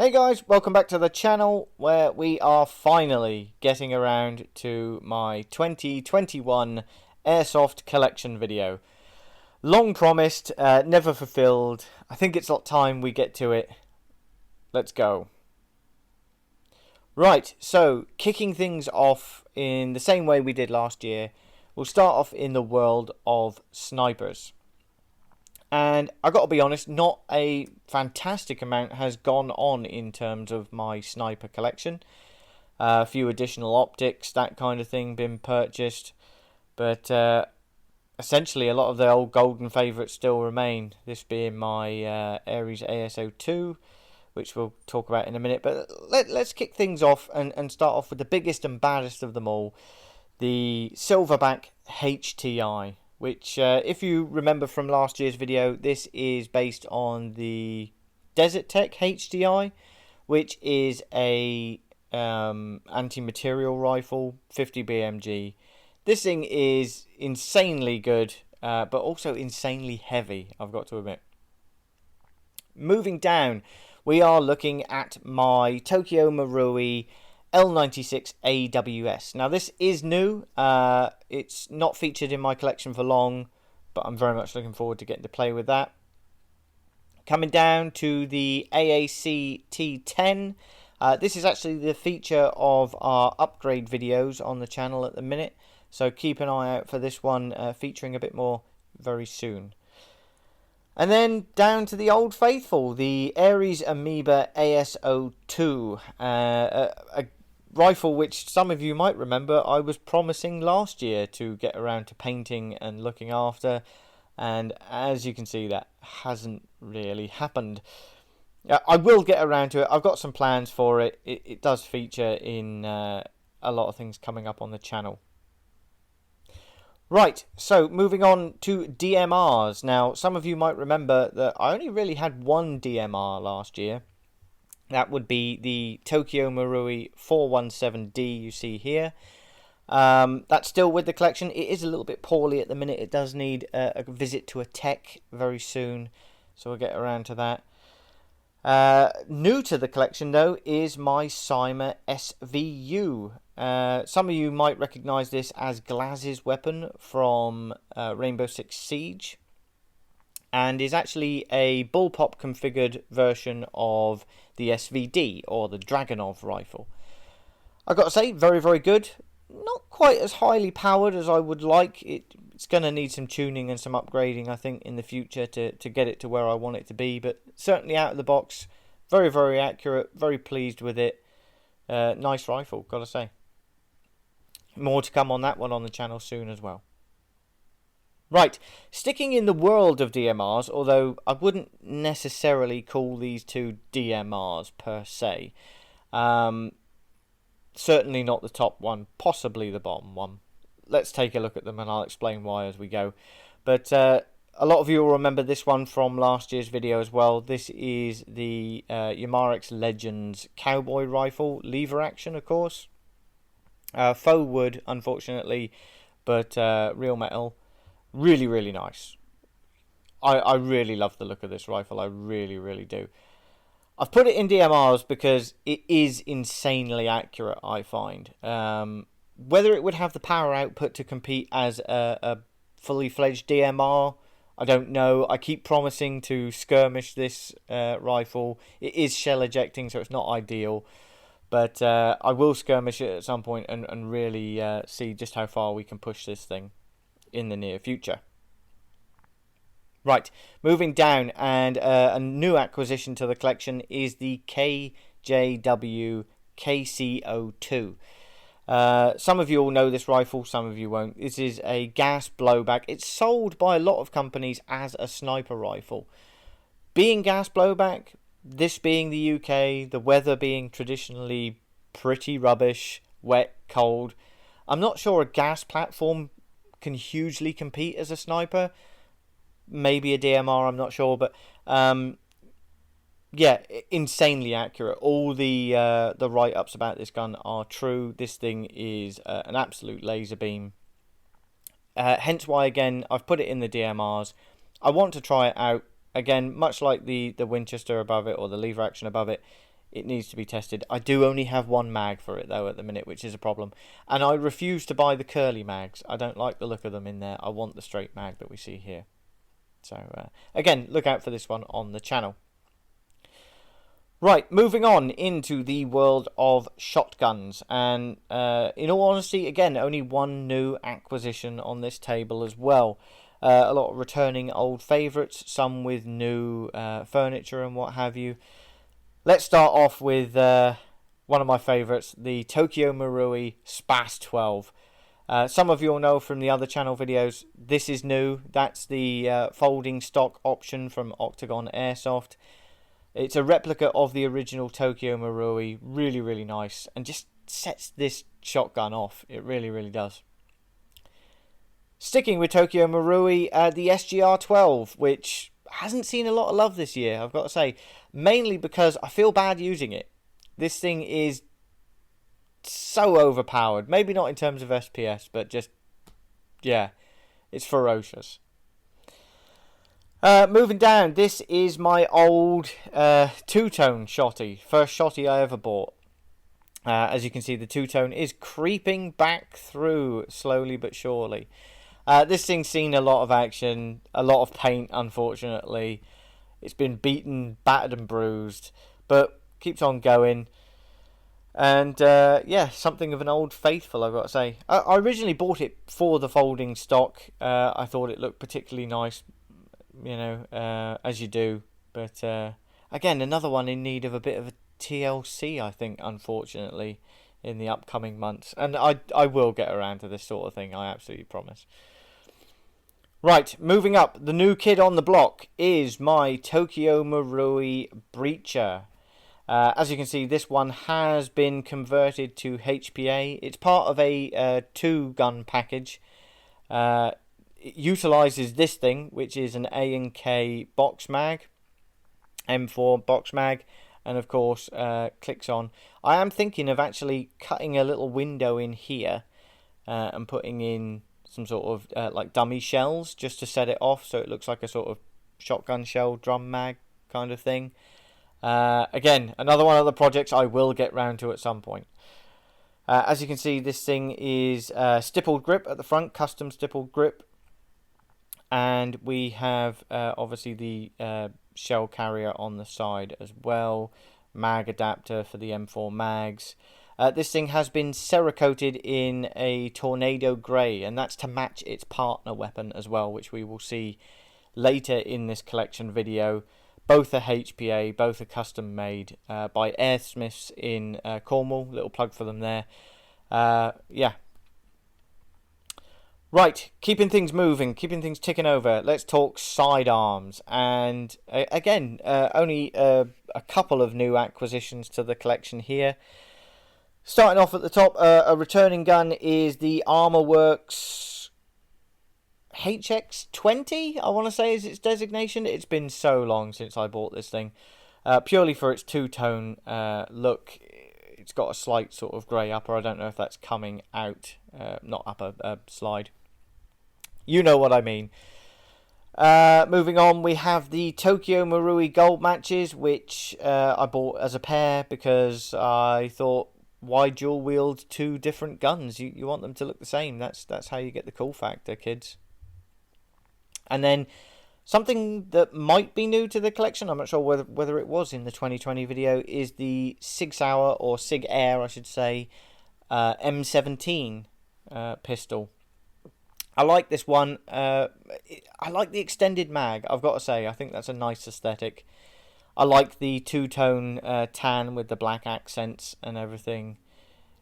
Hey guys, welcome back to the channel where we are finally getting around to my 2021 Airsoft collection video. Long promised, never fulfilled. I think it's time we get to it. Let's go. Right, so kicking things off in the same way we did last year, we'll start off in the world of snipers. And I got to be honest, not a fantastic amount has gone on in terms of my sniper collection. A few additional optics, that kind of thing, been purchased. But essentially, a lot of the old golden favourites still remain. This being my Ares ASO2, which we'll talk about in a minute. But let's kick things off and start off with the biggest and baddest of them all, the Silverback HTI. Which, if you remember from last year's video, this is based on the Desert Tech HDI, which is a anti-material rifle, 50 BMG. This thing is insanely good, but also insanely heavy, I've got to admit. Moving down, we are looking at my Tokyo Marui L96 AWS. Now this is new, it's not featured in my collection for long, but I'm very much looking forward to getting to play with that. Coming down to the AAC T10, this is actually the feature of our upgrade videos on the channel at the minute, so keep an eye out for this one featuring a bit more very soon. And then down to the old faithful, the Ares Amoeba ASO2, a rifle which some of you might remember I was promising last year to get around to painting and looking after, and as you can see, that hasn't really happened. I will get around to it. I've got some plans for it. It does feature in a lot of things coming up on the channel. Right, so moving on to DMRs. Now, some of you might remember that I only really had one DMR last year. That would be the Tokyo Marui 417D you see here. That's still with the collection. It is a little bit poorly at the minute. It does need a visit to a tech very soon, so we'll get around to that. New to the collection, though, is my Cyma SVU. Some of you might recognise this as Glaz's weapon from Rainbow Six Siege, and is actually a bullpup configured version of the SVD, or the Dragunov rifle. I've got to say, very, very good. Not quite as highly powered as I would like. It's going to need some tuning and some upgrading, I think, in the future to get it to where I want it to be. But certainly out of the box, very, very accurate. Very pleased with it. Nice rifle, got to say. More to come on that one on the channel soon as well. Right, sticking in the world of DMRs, although I wouldn't necessarily call these two DMRs per se. Certainly not the top one, possibly the bottom one. Let's take a look at them and I'll explain why as we go. But a lot of you will remember this one from last year's video as well. This is the Umarex Legends cowboy rifle, lever action of course. Faux wood, unfortunately, but real metal. Really, really nice. I really love the look of this rifle. I really, really do. I've put it in DMRs because it is insanely accurate, I find. Whether it would have the power output to compete as a fully fledged DMR, I don't know. I keep promising to skirmish this rifle. It is shell ejecting, so it's not ideal. But I will skirmish it at some point and really see just how far we can push this thing in the near future. Right, moving down, and a new acquisition to the collection is the KJW KCO2. Some of you all know this rifle, some of you won't. This is a gas blowback. It's sold by a lot of companies as a sniper rifle. Being gas blowback, this being the UK, the weather being traditionally pretty rubbish, wet, cold, I'm not sure a gas platform can hugely compete as a sniper. Maybe a DMR, I'm not sure, but yeah, insanely accurate. All the write-ups about this gun are true. This thing is an absolute laser beam. Hence why, again, I've put it in the DMRs. I want to try it out. Again, much like the Winchester above it or the lever action above it, it needs to be tested. I do only have one mag for it though at the minute, which is a problem. And I refuse to buy the curly mags. I don't like the look of them in there. I want the straight mag that we see here. So again, look out for this one on the channel. Right, moving on into the world of shotguns, and in all honesty, again, only one new acquisition on this table as well. A lot of returning old favourites, some with new furniture and what have you. Let's start off with one of my favourites, the Tokyo Marui Spas 12. Some of you will know from the other channel videos, this is new. That's the folding stock option from Octagon Airsoft. It's a replica of the original Tokyo Marui, really, really nice, and just sets this shotgun off. It really, really does. Sticking with Tokyo Marui, the SGR-12, which hasn't seen a lot of love this year, I've got to say, mainly because I feel bad using it. This thing is so overpowered, maybe not in terms of SPS, but just, yeah, it's ferocious. Moving down, this is my old two-tone shotty. First shotty I ever bought. As you can see, the two-tone is creeping back through slowly but surely. This thing's seen a lot of action, a lot of paint, unfortunately. It's been beaten, battered and bruised, but keeps on going. And yeah, something of an old faithful, I've got to say. I originally bought it for the folding stock. I thought it looked particularly nice, you know, as you do. But again, another one in need of a bit of a TLC, I think, unfortunately, in the upcoming months. And I will get around to this sort of thing, I absolutely promise. Right, moving up, the new kid on the block is my Tokyo Marui Breacher. As you can see, this one has been converted to HPA. It's part of a two-gun package. It utilises this thing, which is an A&K box mag, M4 box mag, and of course clicks on. I am thinking of actually cutting a little window in here and putting in some sort of like dummy shells just to set it off so it looks like a sort of shotgun shell drum mag kind of thing. Again, another one of the projects I will get round to at some point. As you can see, this thing is stippled grip at the front, custom stippled grip. And we have obviously the shell carrier on the side as well. Mag adapter for the M4 mags. This thing has been Cerakoted in a Tornado Grey, and that's to match its partner weapon as well, which we will see later in this collection video. Both are HPA, both are custom made by Airsmiths in Cornwall. Little plug for them there. Yeah. Right, keeping things moving, keeping things ticking over. Let's talk Sidearms. And again, only a couple of new acquisitions to the collection here. Starting off at the top, a returning gun is the Armorworks HX20, I want to say is its designation. It's been so long since I bought this thing. Purely for its two-tone look. It's got a slight sort of grey upper. I don't know if that's coming out. Not upper, slide. You know what I mean. Moving on, we have the Tokyo Marui Gold Matches, which I bought as a pair because I thought, why dual wield two different guns? You want them to look the same. That's how you get the cool factor, kids. And then something that might be new to the collection, I'm not sure whether it was in the 2020 video, is the SigAir, or SigAir I should say, M17 pistol. I like this one. I like the extended mag, I've got to say. I think that's a nice aesthetic. I like the two-tone tan with the black accents and everything.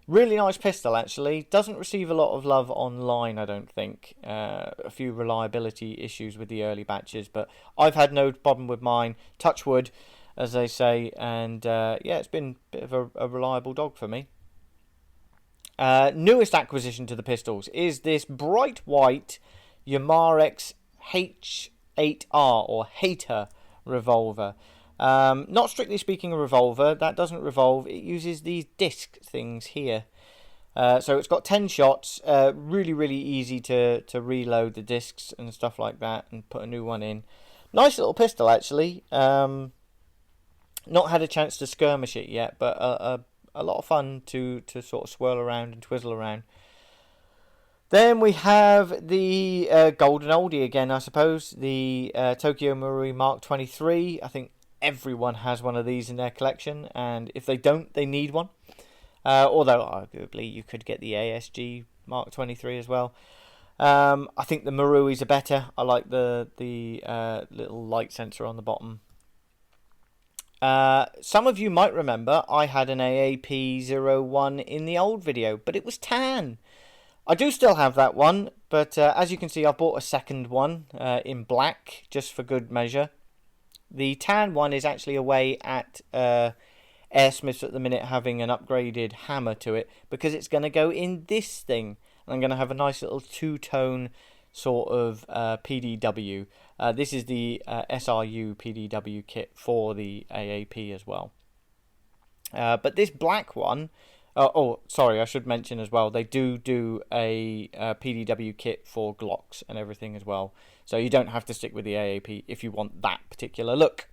Really nice pistol, actually. Doesn't receive a lot of love online, I don't think. A few reliability issues with the early batches, but I've had no problem with mine. Touch wood, as they say, and yeah, it's been a bit of a reliable dog for me. Newest acquisition to the pistols is this bright white Umarex H8R, or Hater revolver. Not strictly speaking a revolver, that doesn't revolve, it uses these disc things here. So it's got 10 shots, really, really easy to reload the discs and stuff like that and put a new one in. Nice little pistol, actually. Not had a chance to skirmish it yet, but a lot of fun to sort of swirl around and twizzle around. Then we have the golden oldie again, I suppose, the Tokyo Marui Mark 23. I think everyone has one of these in their collection, and if they don't, they need one. Although arguably you could get the ASG Mark 23 as well. I think the Maruis are better. I like the little light sensor on the bottom. Some of you might remember I had an AAP01 in the old video, but it was tan. I do still have that one, but as you can see, I've bought a second one in black, just for good measure. The tan one is actually away at Airsmiths at the minute, having an upgraded hammer to it, because it's going to go in this thing. And I'm going to have a nice little two-tone sort of PDW. This is the SRU PDW kit for the AAP as well. But this black one... sorry, I should mention as well, they do a PDW kit for Glocks and everything as well. So you don't have to stick with the AAP if you want that particular look.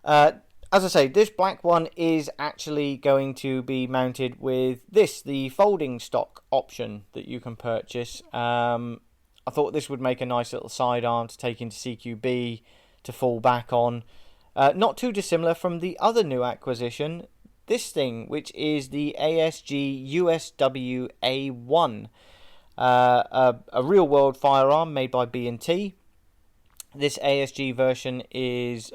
As I say, this black one is actually going to be mounted with this, the folding stock option that you can purchase. I thought this would make a nice little sidearm to take into CQB to fall back on. Not too dissimilar from the other new acquisition, this thing, which is the ASG USW A1, a real-world firearm made by B&T. This ASG version is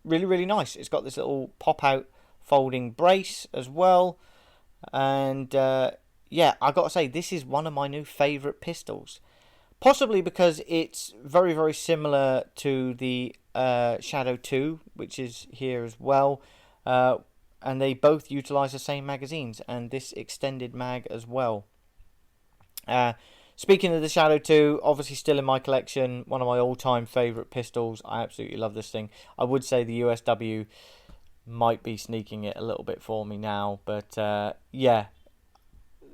really, really nice. It's got this little pop-out folding brace as well. And yeah, I got to say, this is one of my new favourite pistols. Possibly because it's very, very similar to the Shadow 2, which is here as well. And they both utilise the same magazines and this extended mag as well. Speaking of the Shadow 2, obviously still in my collection, one of my all-time favourite pistols. I absolutely love this thing. I would say the USW might be sneaking it a little bit for me now, but yeah,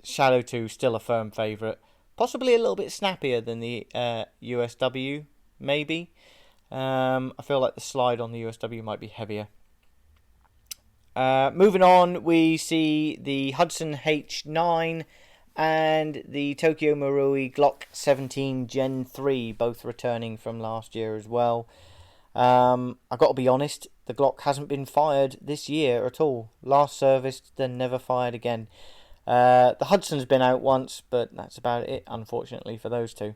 Shadow 2 still a firm favourite. Possibly a little bit snappier than the USW, maybe. I feel like the slide on the USW might be heavier. Moving on, we see the Hudson H9 and the Tokyo Marui Glock 17 Gen 3, both returning from last year as well. I've got to be honest, the Glock hasn't been fired this year at all. Last serviced, then never fired again. The Hudson's been out once, but that's about it, unfortunately, for those two.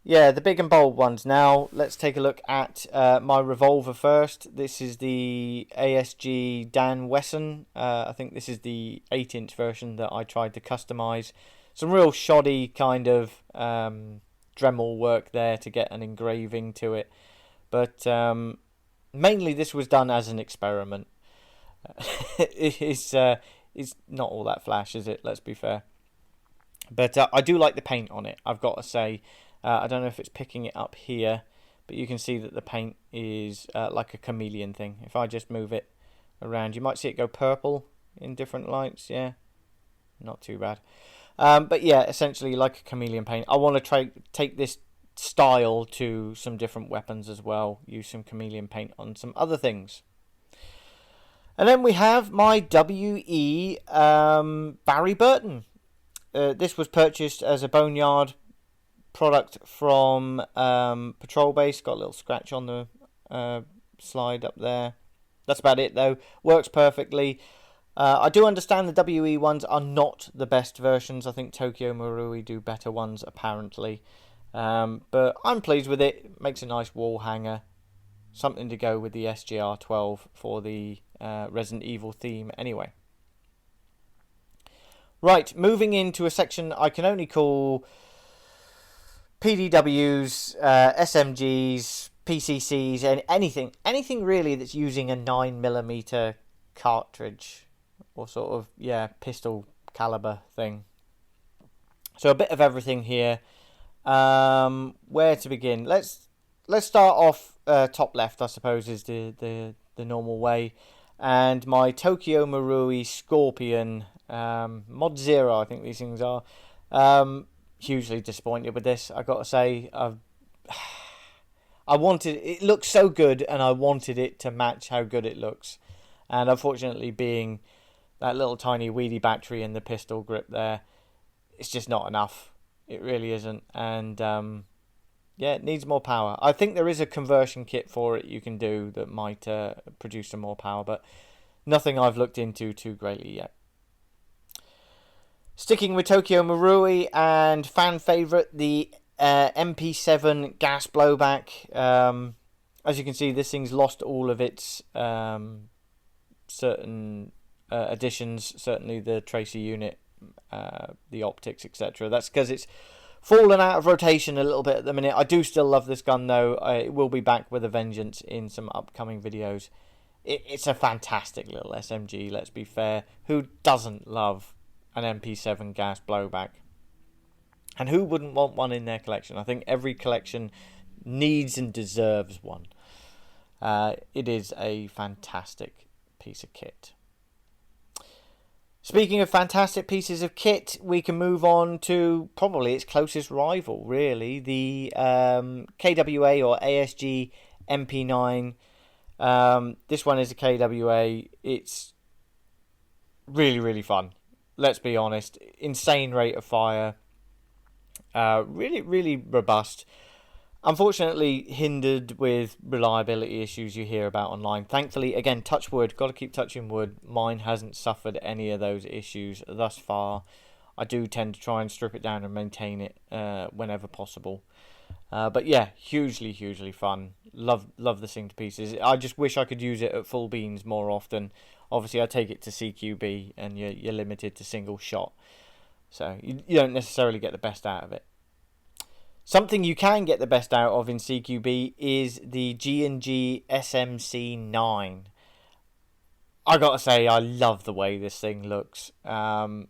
Yeah, the big and bold ones now. Let's take a look at my revolver first. This is the ASG Dan Wesson. I think this is the 8-inch version that I tried to customise. Some real shoddy kind of Dremel work there to get an engraving to it. But mainly this was done as an experiment. It's not all that flash, is it? Let's be fair. But I do like the paint on it, I've got to say. I don't know if it's picking it up here, but you can see that the paint is like a chameleon thing. If I just move it around, you might see it go purple in different lights. Yeah, not too bad. But yeah, essentially like a chameleon paint. I want to take this style to some different weapons as well. Use some chameleon paint on some other things. And then we have my WE Barry Burton. This was purchased as a Boneyard product from Patrol Base. Got a little scratch on the slide up there. That's about it though. Works perfectly. I do understand the WE ones are not the best versions. I think Tokyo Marui do better ones apparently. But I'm pleased with it. Makes a nice wall hanger. Something to go with the SGR12 for the Resident Evil theme anyway. Right, moving into a section I can only call PDWs, SMGs, PCCs, and anything really that's using a 9mm cartridge or sort of pistol caliber thing. So a bit of everything here. Where to begin? Let's start off top left, I suppose, is the normal way. And my Tokyo Marui Scorpion Mod 0, I think these things are. Hugely disappointed with this, I got to say. it looks so good, and I wanted it to match how good it looks. And unfortunately, being that little tiny weedy battery in the pistol grip there, it's just not enough. It really isn't. And yeah, it needs more power. I think there is a conversion kit for it you can do that might produce some more power, but nothing I've looked into too greatly yet. Sticking with Tokyo Marui and fan favourite, the MP7 gas blowback. As you can see, this thing's lost all of its certain additions, certainly the tracer unit, the optics, etc. That's because it's fallen out of rotation a little bit at the minute. I do still love this gun though. It will be back with a vengeance in some upcoming videos. It's a fantastic little SMG, let's be fair. Who doesn't love an MP7 gas blowback? And who wouldn't want one in their collection? I think every collection needs and deserves one. It is a fantastic piece of kit. Speaking of fantastic pieces of kit, we can move on to probably its closest rival, really, the KWA or ASG MP9. This one is a KWA. It's really, really fun. Let's be honest. Insane rate of fire. Really, really robust. Unfortunately, hindered with reliability issues you hear about online. Thankfully, again, touch wood. Got to keep touching wood. Mine hasn't suffered any of those issues thus far. I do tend to try and strip it down and maintain it whenever possible. But yeah, hugely, hugely fun. Love this thing to pieces. I just wish I could use it at full beans more often. Obviously, I take it to CQB, and you're limited to single shot, so you don't necessarily get the best out of it. Something you can get the best out of in CQB is the G&G SMC9. I gotta say, I love the way this thing looks. To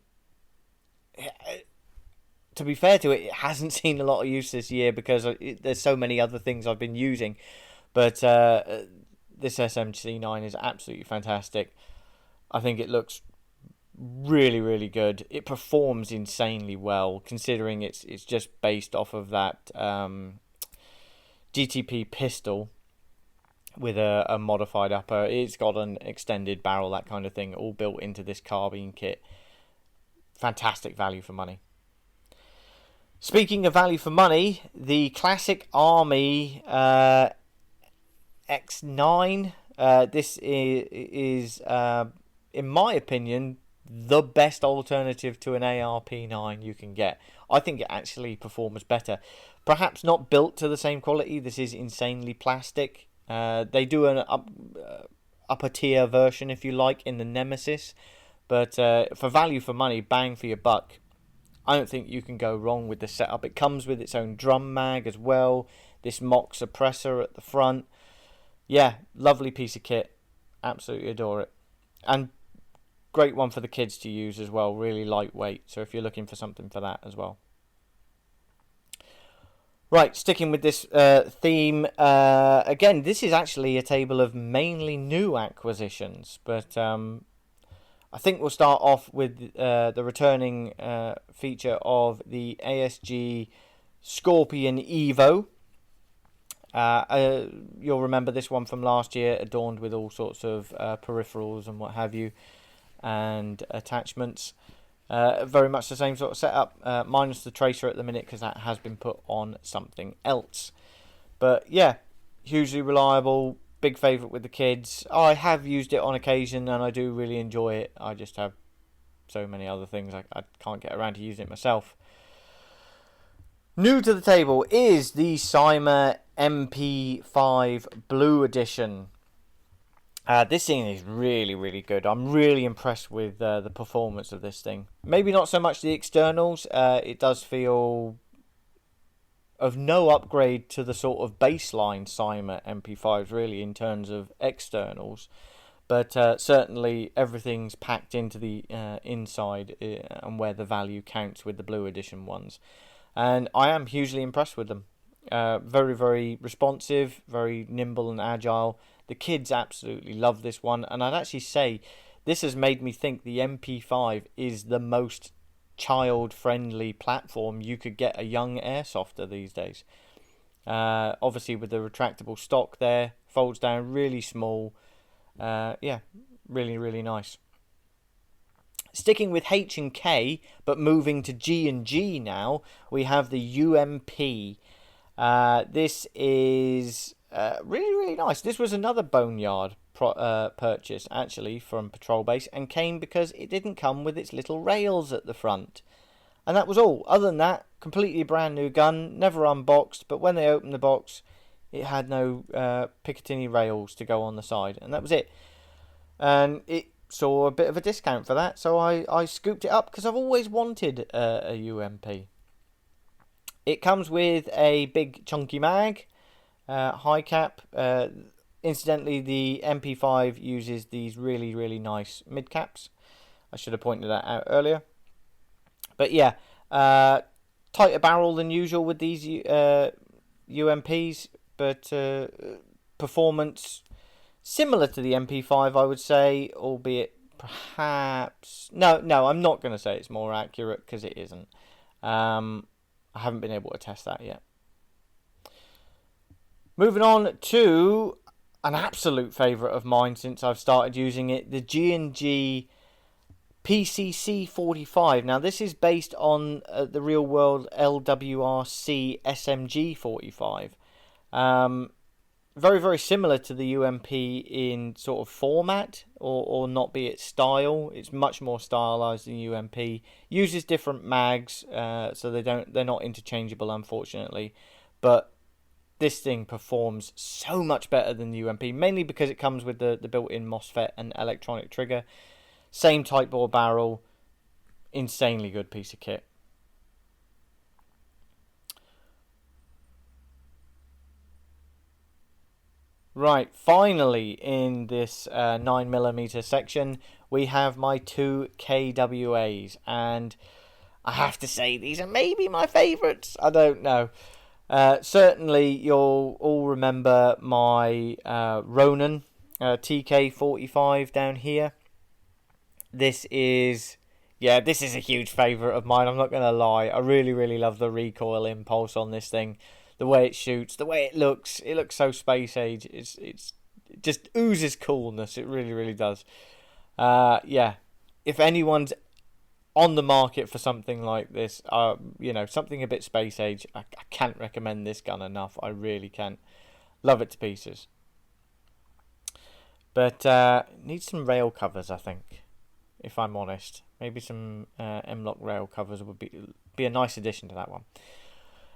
be fair to it, it hasn't seen a lot of use this year because there's so many other things I've been using. But this SMC9 is absolutely fantastic. I think it looks really, really good. It performs insanely well, considering it's just based off of that GTP pistol with a modified upper. It's got an extended barrel, that kind of thing, all built into this carbine kit. Fantastic value for money. Speaking of value for money, the classic Army X9. This is in my opinion, the best alternative to an ARP9 you can get. I think it actually performs better. Perhaps not built to the same quality. This is insanely plastic. They do an upper tier version, if you like, in the Nemesis. But for value for money, bang for your buck, I don't think you can go wrong with the setup. It comes with its own drum mag as well. This mock suppressor at the front. Yeah, lovely piece of kit. Absolutely adore it. And great one for the kids to use as well. Really lightweight. So if you're looking for something for that as well. Right, sticking with this theme. Again, this is actually a table of mainly new acquisitions. But I think we'll start off with the returning feature of the ASG Scorpion Evo. You'll remember this one from last year, adorned with all sorts of peripherals and what have you, and attachments. Very much the same sort of setup, minus the tracer at the minute, because that has been put on something else. But yeah, hugely reliable, big favourite with the kids. I have used it on occasion and I do really enjoy it. I just have so many other things I can't get around to using it myself. New to the table is the Cyma MP5 Blue Edition. This thing is really, really good. I'm really impressed with the performance of this thing. Maybe not so much the externals. It does feel of no upgrade to the sort of baseline Cyma MP5s, really, in terms of externals. But certainly everything's packed into the inside and where the value counts with the Blue Edition ones. And I am hugely impressed with them. Very, very responsive, very nimble and agile. The kids absolutely love this one. And I'd actually say this has made me think the MP5 is the most child-friendly platform you could get a young airsofter these days. Obviously with the retractable stock there, folds down really small. Yeah, really, really nice. Sticking with H and K, but moving to G and G now, we have the UMP. This is really, really nice. This was another Boneyard purchase, actually, from Patrol Base, and came because it didn't come with its little rails at the front. And that was all. Other than that, completely brand new gun, never unboxed, but when they opened the box, it had no Picatinny rails to go on the side, and that was it. And it saw a bit of a discount for that, so I scooped it up because I've always wanted a UMP. It comes with a big chunky mag, high cap. Incidentally, the MP5 uses these really, really nice mid caps. I should have pointed that out earlier. But yeah, tighter barrel than usual with these UMPs, but performance similar to the MP5, I would say, albeit perhaps... No, I'm not going to say it's more accurate, because it isn't. I haven't been able to test that yet. Moving on to an absolute favourite of mine since I've started using it, the G&G PCC 45. Now this is based on the real world LWRC SMG 45. Very, very similar to the UMP in sort of format, or not be it style. It's much more stylized than UMP. Uses different mags, so they're not interchangeable, unfortunately. But this thing performs so much better than the UMP, mainly because it comes with the built-in MOSFET and electronic trigger. Same type bore barrel, insanely good piece of kit. Right, finally in this 9mm section, we have my two KWAs, and I have to say these are maybe my favourites. I don't know. Certainly, you'll all remember my Ronin TK45 down here. This is a huge favourite of mine, I'm not going to lie. I really, really love the recoil impulse on this thing. The way it shoots, the way it looks so space age. It just oozes coolness. It really, really does. Yeah, if anyone's on the market for something like this, something a bit space age, I can't recommend this gun enough. I really can't. Love it to pieces. But needs some rail covers, I think, if I'm honest. Maybe some M-Lock rail covers would be a nice addition to that one.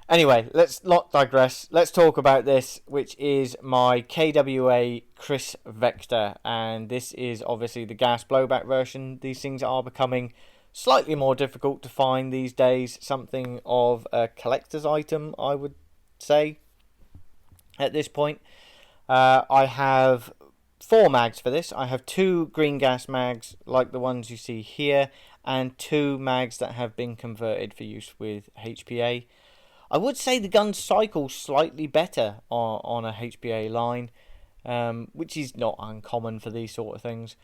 Anyway, let's not digress. Let's talk about this, which is my KWA Chris Vector. And this is obviously the gas blowback version. These things are becoming slightly more difficult to find these days. Something of a collector's item, I would say, at this point. I have 4 mags for this. I have 2 green gas mags, like the ones you see here, and 2 mags that have been converted for use with HPA. I would say the gun cycles slightly better on a HPA line, which is not uncommon for these sort of things.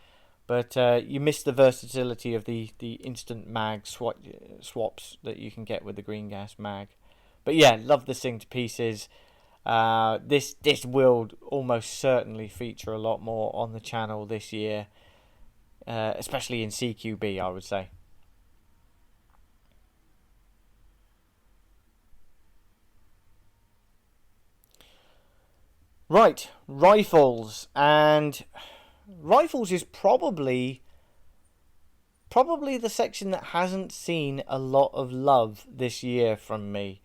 But you miss the versatility of the instant mag swaps that you can get with the green gas mag. But yeah, love this thing to pieces. This will almost certainly feature a lot more on the channel this year, especially in CQB, I would say. Right, rifles. And rifles is probably the section that hasn't seen a lot of love this year from me.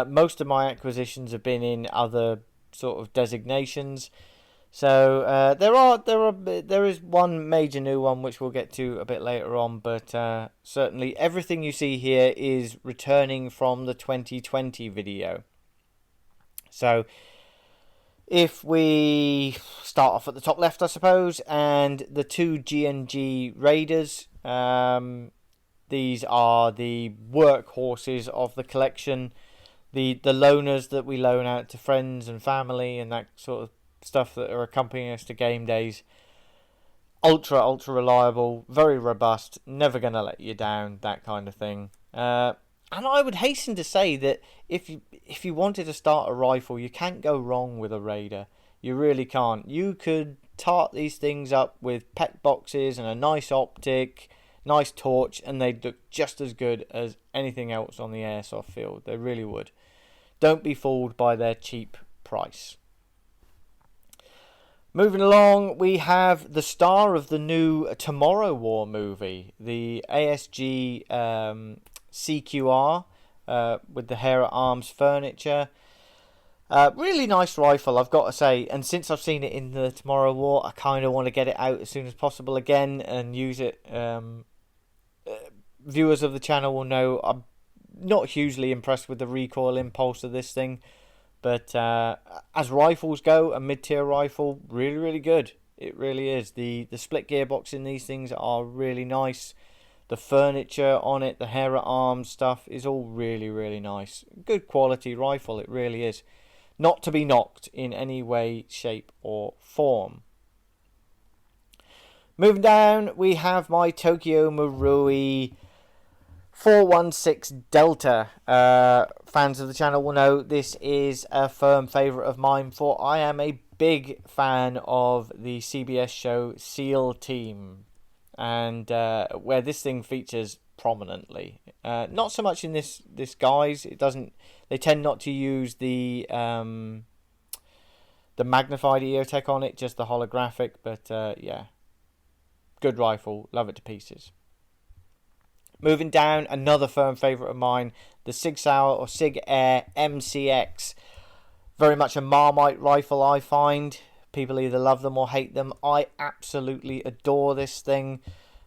Most of my acquisitions have been in other sort of designations. So there is one major new one which we'll get to a bit later on, but certainly everything you see here is returning from the 2020 video. So if we start off at the top left, I suppose, and the 2 G&G Raiders, these are the workhorses of the collection, the loaners that we loan out to friends and family and that sort of stuff that are accompanying us to game days. Ultra reliable, very robust, never going to let you down, that kind of thing. And I would hasten to say that if you wanted to start a rifle, you can't go wrong with a Raider. You really can't. You could tart these things up with pet boxes and a nice optic, nice torch, and they'd look just as good as anything else on the airsoft field. They really would. Don't be fooled by their cheap price. Moving along, we have the star of the new Tomorrow War movie, the ASG CQR with the Hera Arms furniture. Really nice rifle, I've got to say. And since I've seen it in the Tomorrow War, I kind of want to get it out as soon as possible again and use it. Viewers of the channel will know I'm not hugely impressed with the recoil impulse of this thing. But as rifles go, a mid-tier rifle, really, really good. It really is. The split gearbox in these things are really nice. The furniture on it, the Hera Arms stuff is all really, really nice. Good quality rifle, it really is. Not to be knocked in any way, shape or form. Moving down, we have my Tokyo Marui 416 Delta. Fans of the channel will know this is a firm favourite of mine, for I am a big fan of the CBS show SEAL Team, and where this thing features prominently. Not so much in this guise. It doesn't. They tend not to use the magnified EOTech on it, just the holographic. But yeah, good rifle. Love it to pieces. Moving down, another firm favourite of mine, the SigAir or SigAir MCX. Very much a Marmite rifle, I find. People either love them or hate them. I absolutely adore this thing.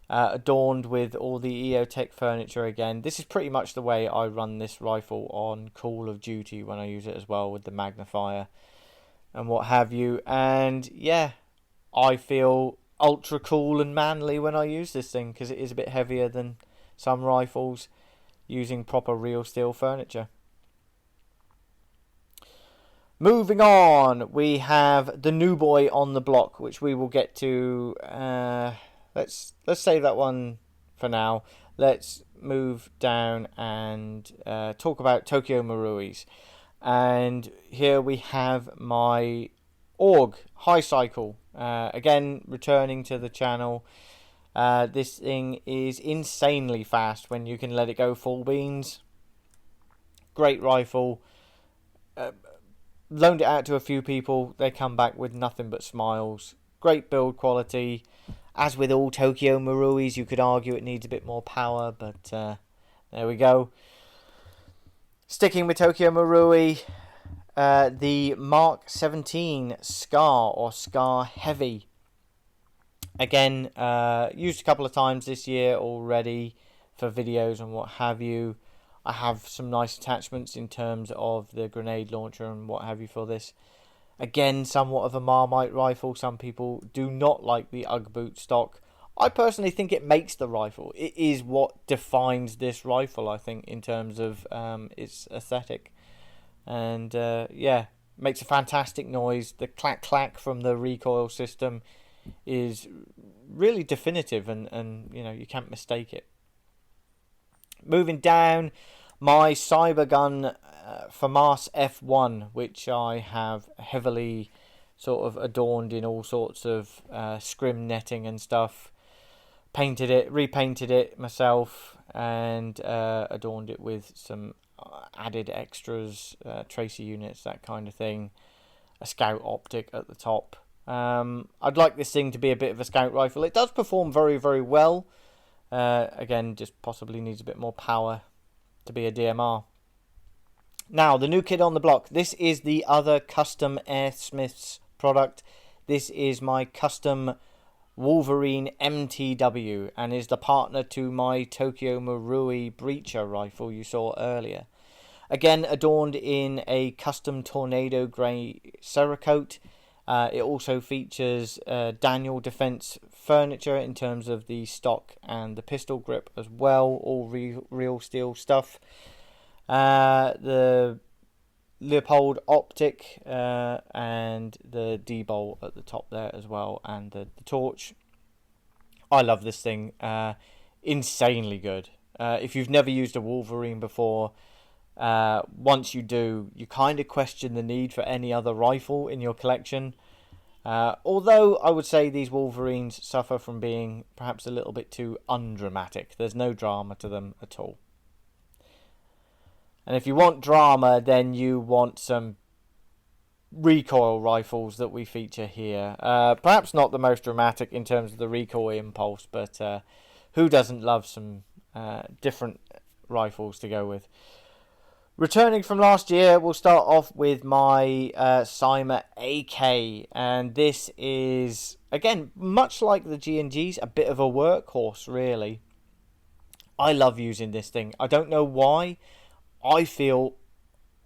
Adorned with all the EOTech furniture again. This is pretty much the way I run this rifle on Call of Duty when I use it as well, with the magnifier and what have you. And yeah, I feel ultra cool and manly when I use this thing, because it is a bit heavier than some rifles, using proper real steel furniture. Moving on, we have the new boy on the block, which we will get to. Let's save that one for now. Let's move down and talk about Tokyo Maruis. And here we have my AUG high cycle, again returning to the channel. This thing is insanely fast when you can let it go full beans. Great rifle. Loaned it out to a few people. They come back with nothing but smiles. Great build quality. As with all Tokyo Maruis, you could argue it needs a bit more power, but there we go. Sticking with Tokyo Marui, the Mark 17 Scar or Scar Heavy. Again, used a couple of times this year already for videos and what have you. I have some nice attachments in terms of the grenade launcher and what have you for this. Again, somewhat of a Marmite rifle. Some people do not like the UGG boot stock. I personally think it makes the rifle. It is what defines this rifle, I think, in terms of its aesthetic. And yeah, makes a fantastic noise. The clack clack from the recoil system is really definitive, and you know, you can't mistake it. Moving down, my Cybergun FAMAS F1, which I have heavily sort of adorned in all sorts of scrim netting and stuff. Painted it, repainted it myself, and adorned it with some added extras, tracer units, that kind of thing. A scout optic at the top. I'd like this thing to be a bit of a scout rifle. It does perform very, very well. Again, just possibly needs a bit more power to be a DMR. Now, the new kid on the block. This is the other custom Airsmiths product. This is my custom Wolverine MTW, and is the partner to my Tokyo Marui Breacher rifle you saw earlier. Again, adorned in a custom Tornado Grey Cerakote. It also features Daniel Defense furniture in terms of the stock and the pistol grip as well. All real steel stuff. The Leopold optic and the D-bolt at the top there as well, and the torch. I love this thing. Insanely good. If you've never used a Wolverine before, once you do, you kind of question the need for any other rifle in your collection. Although I would say these Wolverines suffer from being perhaps a little bit too undramatic. There's no drama to them at all. And if you want drama, then you want some recoil rifles that we feature here. Perhaps not the most dramatic in terms of the recoil impulse, but who doesn't love some different rifles to go with? Returning from last year, we'll start off with my Cyma AK, and this is, again, much like the G&Gs, a bit of a workhorse, really. I love using this thing. I don't know why. I feel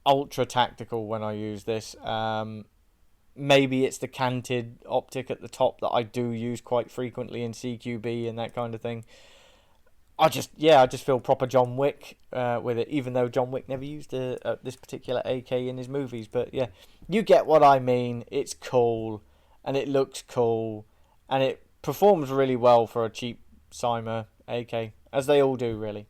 ultra tactical when I use this. Maybe it's the canted optic at the top that I do use quite frequently in CQB and that kind of thing. I just feel proper John Wick with it, even though John Wick never used this particular AK in his movies. But yeah, you get what I mean. It's cool, and it looks cool, and it performs really well for a cheap Cyma AK, as they all do, really.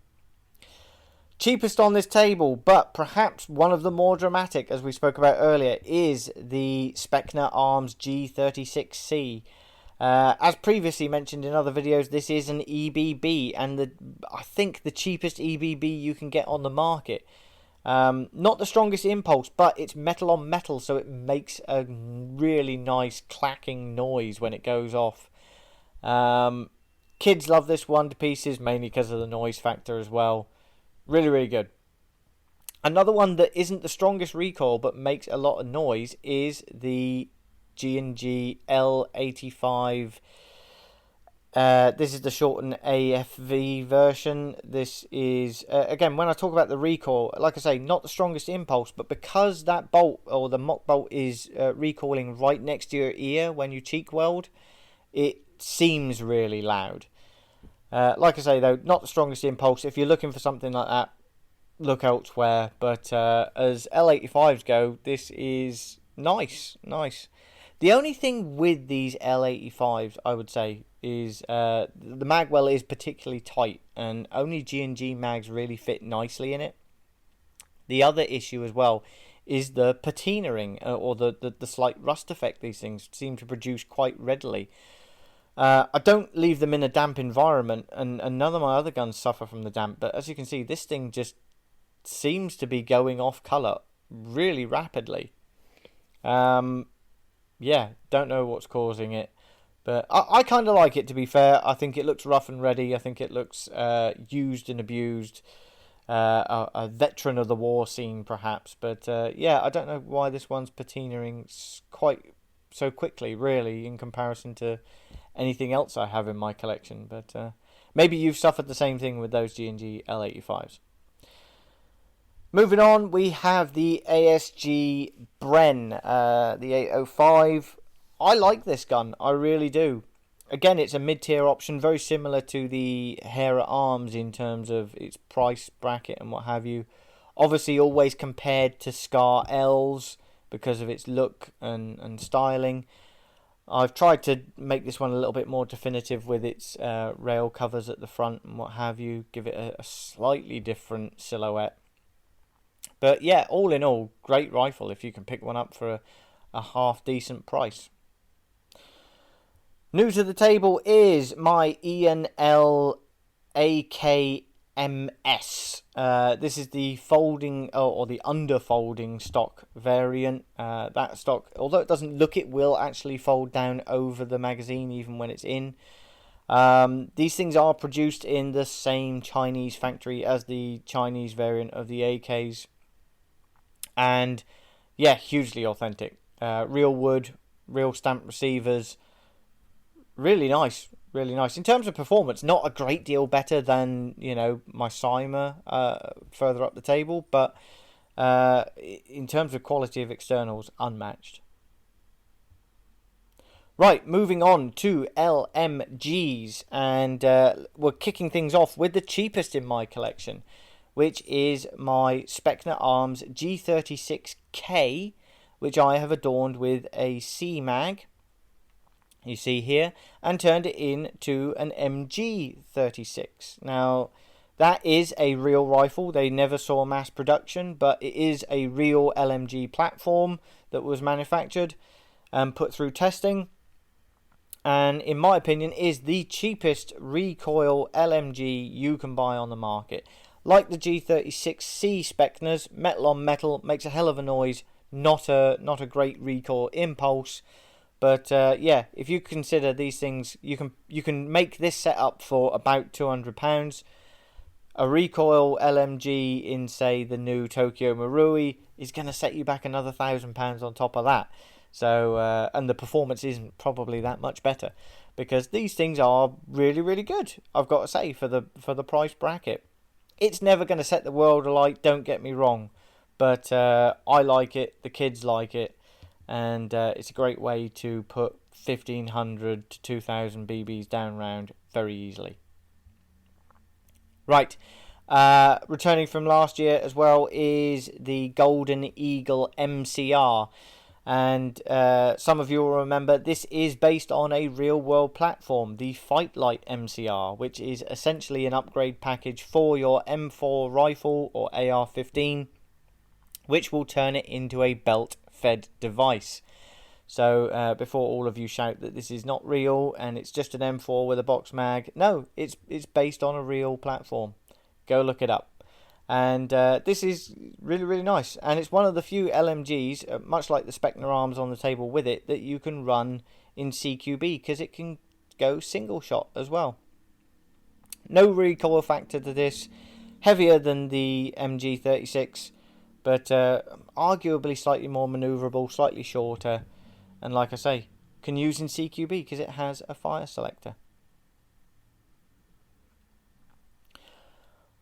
Cheapest on this table, but perhaps one of the more dramatic, as we spoke about earlier, is the Specna Arms G36C. As previously mentioned in other videos, this is an EBB, and I think the cheapest EBB you can get on the market. Not the strongest impulse, but it's metal on metal, so it makes a really nice clacking noise when it goes off. Kids love this one to pieces, mainly because of the noise factor as well. Really, really good. Another one that isn't the strongest recoil but makes a lot of noise is the G&G L85. This is the shortened AFV version. This is, again, when I talk about the recoil, like I say, not the strongest impulse, but because that bolt, or the mock bolt, is recoiling right next to your ear when you cheek weld, it seems really loud. Like I say, though, not the strongest impulse. If you're looking for something like that, look elsewhere. But as L85s go, this is nice. The only thing with these L85s, I would say, is the mag well is particularly tight, and only G&G mags really fit nicely in it. The other issue as well is the patinaing, or the slight rust effect these things seem to produce quite readily. I don't leave them in a damp environment, and none of my other guns suffer from the damp, but as you can see, this thing just seems to be going off colour really rapidly. Yeah, don't know what's causing it, but I kind of like it, to be fair. I think it looks rough and ready. I think it looks used and abused. A veteran of the war scene, perhaps, but yeah, I don't know why this one's patinaing quite so quickly, really, in comparison to anything else I have in my collection. But maybe you've suffered the same thing with those G&G L85s. Moving on, we have the ASG Bren, the 805. I like this gun, I really do. Again, it's a mid-tier option, very similar to the Hera Arms in terms of its price bracket and what have you. Obviously, always compared to Scar Ls because of its look and styling. I've tried to make this one a little bit more definitive with its rail covers at the front and what have you. Give it a slightly different silhouette. But yeah, all in all, great rifle if you can pick one up for a half decent price. New to the table is my Ian L AKMS. This is the folding or the underfolding stock variant. That stock, although it doesn't look, it will actually fold down over the magazine even when it's in. These things are produced in the same Chinese factory as the Chinese variant of the AKs. And yeah, hugely authentic. Real wood, real stamp receivers. Really nice, really nice. In terms of performance, not a great deal better than, you know, my Cyma further up the table, but in terms of quality of externals, unmatched. Right, moving on to LMGs, and we're kicking things off with the cheapest in my collection, which is my Specna Arms G36K, which I have adorned with a C-mag, you see here, and turned it into an MG36. Now, That is a real rifle. They never saw mass production, but it is a real LMG platform that was manufactured and put through testing. And in my opinion, is the cheapest recoil LMG you can buy on the market. Like the G36C Specnas, metal on metal, makes a hell of a noise. Not a great recoil impulse. But yeah, if you consider these things, you can make this setup for about £200. A recoil LMG in, say, the new Tokyo Marui is going to set you back another £1,000 on top of that. So, and the performance isn't probably that much better, because these things are really, really good, I've got to say, for the price bracket. It's never going to set the world alight, don't get me wrong, but I like it, the kids like it, and it's a great way to put 1,500 to 2,000 BBs down round very easily. Right, returning from last year as well is the Golden Eagle MCR. And some of you will remember this is based on a real world platform, the Fight Light MCR, which is essentially an upgrade package for your M4 rifle or AR-15, which will turn it into a belt fed device. So before all of you shout that this is not real and it's just an M4 with a box mag, no, it's based on a real platform. Go look it up. And this is really, really nice. And it's one of the few LMGs, much like the Specna Arms on the table with it, that you can run in CQB, because it can go single shot as well. No recoil factor to this. Heavier than the MG36, but arguably slightly more manoeuvrable, slightly shorter. And like I say, can use in CQB because it has a fire selector.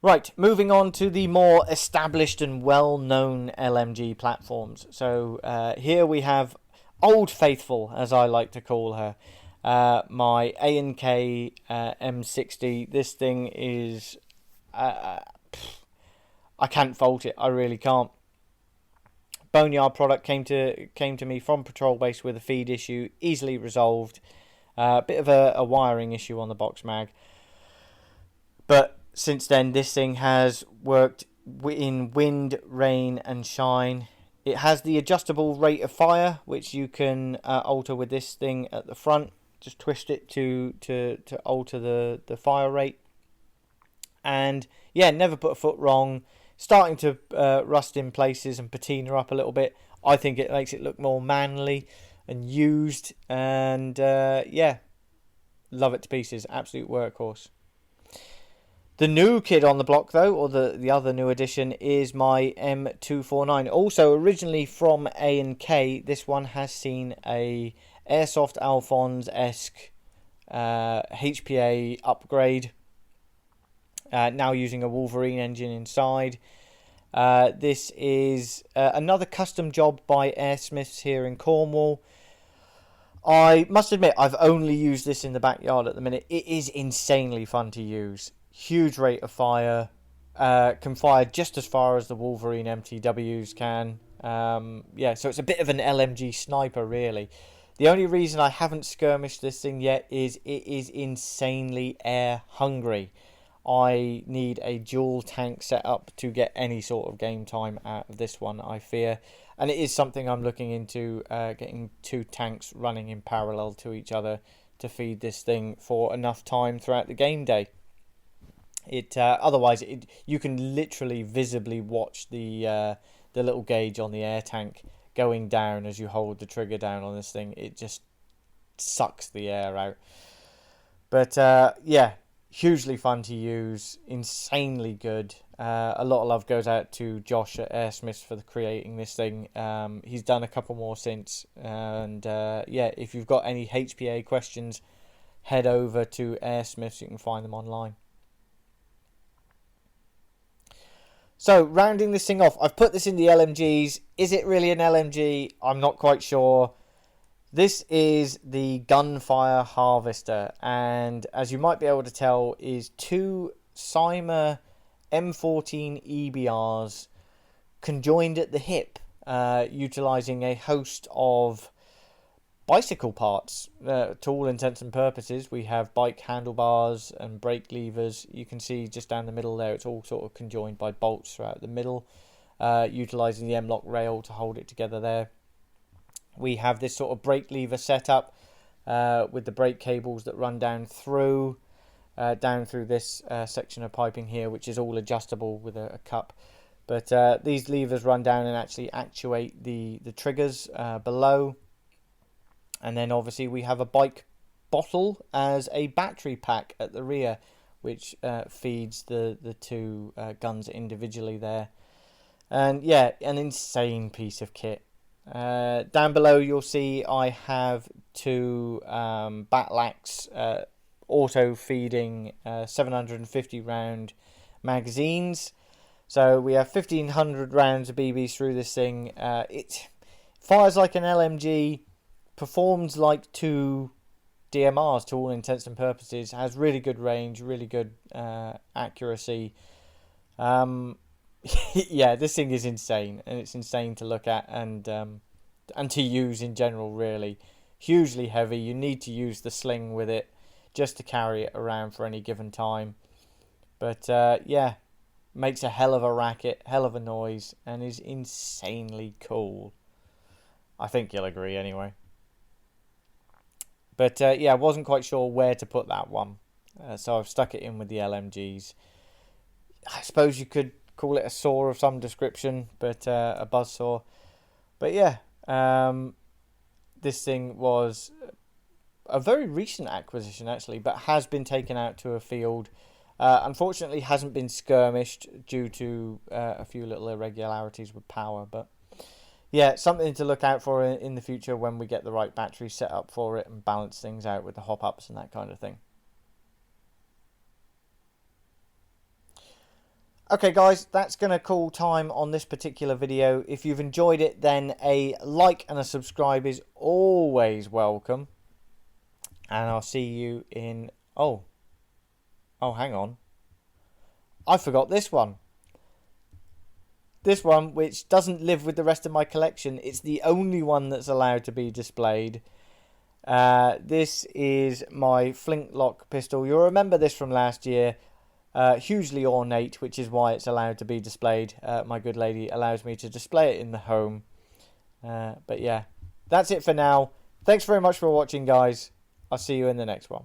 Right, moving on to the more established and well-known LMG platforms. So here we have Old Faithful, as I like to call her. My A&K M60. This thing is... I can't fault it. I really can't. Boneyard product came to me from Patrol Base with a feed issue, easily resolved. A bit of a wiring issue on the box mag. But since then, this thing has worked in wind, rain and shine. It has the adjustable rate of fire, which you can alter with this thing at the front. Just twist it to alter the fire rate. And yeah, never put a foot wrong. Starting to rust in places and patina up a little bit. I think it makes it look more manly and used. And yeah, love it to pieces. Absolute workhorse. The new kid on the block, though, or the other new addition, is my M249. Also originally from A&K, this one has seen a Airsoft Alphonse-esque HPA upgrade. Now using a Wolverine engine inside. This is another custom job by Airsmiths here in Cornwall. I must admit, I've only used this in the backyard at the minute. It is insanely fun to use. Huge rate of fire. Can fire just as far as the Wolverine MTWs can. Yeah, so it's a bit of an LMG sniper, really. The only reason I haven't skirmished this thing yet is it is insanely air hungry. I need a dual tank setup to get any sort of game time out of this one, I fear. And it is something I'm looking into, getting two tanks running in parallel to each other to feed this thing for enough time throughout the game day. Otherwise, you can literally visibly watch the little gauge on the air tank going down as you hold the trigger down on this thing. It just sucks the air out. But yeah, hugely fun to use, insanely good. A lot of love goes out to Josh at Airsmiths for creating this thing. He's done a couple more since. And yeah, if you've got any HPA questions, head over to Airsmiths. You can find them online. So, rounding this thing off, I've put this in the LMGs. Is it really an LMG? I'm not quite sure. This is the Gunfire Harvester, and as you might be able to tell, is two Cyma M14 EBRs conjoined at the hip, utilising a host of bicycle parts. To all intents and purposes, we have bike handlebars and brake levers. You can see just down the middle there, it's all sort of conjoined by bolts throughout the middle, utilising the M-lock rail to hold it together there. We have this sort of brake lever setup with the brake cables that run down through this section of piping here, which is all adjustable with a cup. But these levers run down and actually actuate the triggers below. And then obviously we have a bike bottle as a battery pack at the rear, which feeds the two guns individually there. And yeah, an insane piece of kit. Down below you'll see I have two Batlax auto feeding 750 round magazines. So we have 1500 rounds of BBs through this thing. It fires like an LMG, performs like two DMRs to all intents and purposes, has really good range, really good accuracy. Yeah, this thing is insane, and it's insane to look at and to use in general, really. Hugely heavy. You need to use the sling with it just to carry it around for any given time. But yeah, makes a hell of a racket, hell of a noise, and is insanely cool. I think you'll agree anyway. But yeah, I wasn't quite sure where to put that one. So I've stuck it in with the LMGs. I suppose you could call it a saw of some description, but a buzz saw. But yeah, this thing was a very recent acquisition actually, but has been taken out to a field. Unfortunately, hasn't been skirmished due to a few little irregularities with power. But yeah, something to look out for in the future when we get the right battery set up for it and balance things out with the hop-ups and that kind of thing. Okay guys, that's going to call time on this particular video. If you've enjoyed it, then a like and a subscribe is always welcome. And I'll see you in... Oh, hang on. I forgot this one. This one, which doesn't live with the rest of my collection. It's the only one that's allowed to be displayed. This is my flintlock pistol. You'll remember this from last year. Hugely ornate, which is why it's allowed to be displayed. My good lady allows me to display it in the home. But yeah, that's it for now. Thanks very much for watching, guys. I'll see you in the next one.